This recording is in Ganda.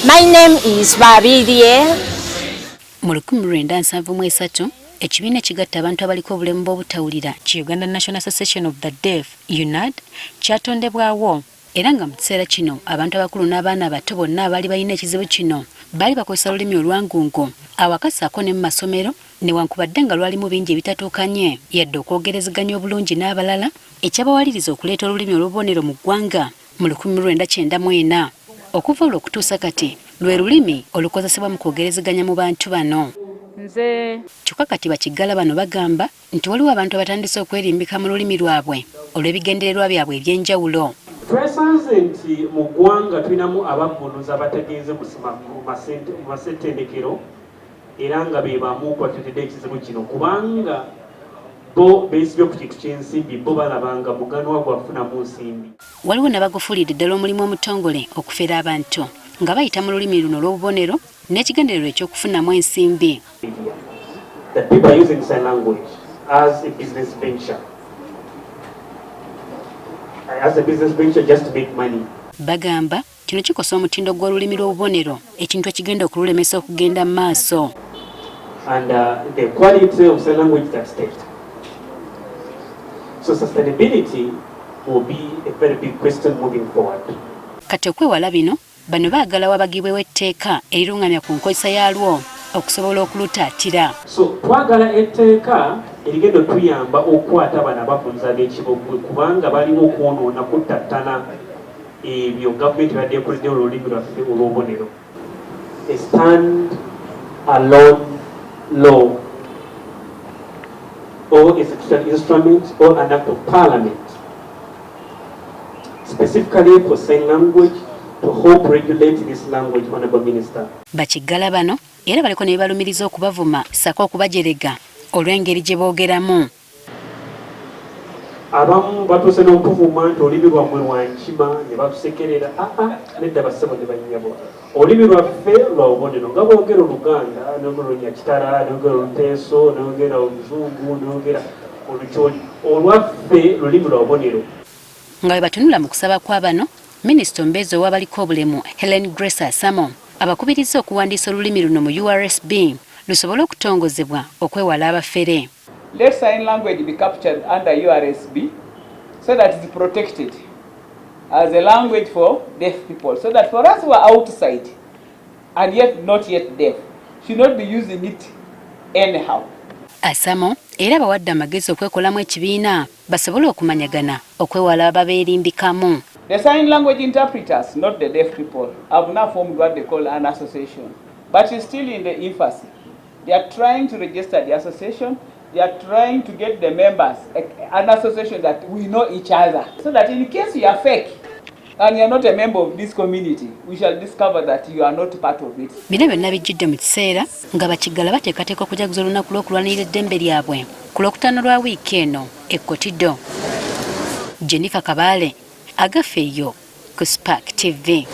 My name is Babirye. Mu 1973 ekibiina ekigatta abantu abaliko obulemu bw'obutawulira ki Uganda National Association of the Deaf UNAD kyatondebwawo era nga mu kiseera kino abantu abakulu n'abaana abato bonna abaali balina ekizibu kino baali bakozesa lulimi olwangungu awakasaako ne mu masomero newankubadde nga lwalimu bingi ebitatuukanye yadde okwogerezeganya obulungi n'abalala ekyabawaliriza okuleeta olulimi olw'obubonero mu ggwanga mu 1994 okuva olwo okutuusa kati lwe lulimi olukozesebwa mu kwogerezeganya mu bantu bano. Kyokka kati Bakiggala bano bagamba nti waliwo abantu abatandise okwerimbika mu lulimi lwabwe olw'ebigendererwa byabwe eby'enjawulo. Twesanze nti mu ggwanga tulinamu ababbunuzi abategeeze mu masettendekero era nga be bamu kwatidde ekizibu kino kubanga bo beesibye ku kintu ky'ensimbi bo balabanga muganwa gwafunamu nsimbi. Waliwo n'abagufudde ddala omulimu omutongole okufera abantu nga bayita mu lulimi luno olw'obubonero n'ekigendererwa eky'okufunamu ensimbi. That people are using sign language as a business venture. As a business venture just to make money. Bagamba kino kikosa omutindo gw'olulimi lw'obubonero ekintu ekigenda okululemesa okugenda mu maaso. And the quality of sign language that's taken. So sustainability will be a very big question moving forward. Kati okwewala bino bano baagala wabagibwewo etteeka erirungamya ku nkozesa yaalwo okusobola okulutaatira. So twagala etteeka erigenda okuyamba okukwata bano abafunza b'ekibogwe kubanga balimu okwonoona kutattana ebyo gavumenti badde ekoledde olulimi lwaffe olw'obubonero. A stand alone law or a statutory instrument or an act of parliament specifically for sign language to help regulate this language, Honorable Minister. Bakiggala bano era baliko ne balumiriza okubavuma sako okubajerega olw'engeri gye boogeramu. Abamu batuuse n'okuvuma nti olulimi lwammwe lwankima ne batusekerera nedda bassebo ne bannyabo. Olulimi lwaffe lwa bubonero nga boogera Oluganda n'Olunya kitala n'ogera Oluteeso n'ogera Oluzungu n'ogera Olukyoli olwaffe lulimi lwa bubonero. Nga bwe batunula mu kusaba kwa bano Minisita omubeezi ow'abaliko obulemu Helen Grace Asamo abakubiriza okuwandiisa olulimi luno mu URSB lusobole okutongozebwa okwewala abafere. Let sign language be captured under URSB so that it is protected as a language for deaf people, so that for us who are outside and yet not yet deaf should not be using it anyhow. Asamo era bawadde amagezi okwekolamu ekibiina basobole okumanyagana okwewala abeegumbulidde. The sign language interpreters, not the deaf people, have now formed what they call an association, but it's still in the infancy. They are trying to register the association. They are trying to get the members an association that we know each other, so that in case you are fake and you are not a member of this community, we shall discover that you are not part of it. Bino byonna bijjidde mu kiseera nga Bakiggala bateekateeka okujaguza olunaku lw'okulwanirira eddembe lyabwe ku Lwokutaano lwa wiiki eno ekkotido. Jennifer Kabaale agafeeyo ku Spark TV.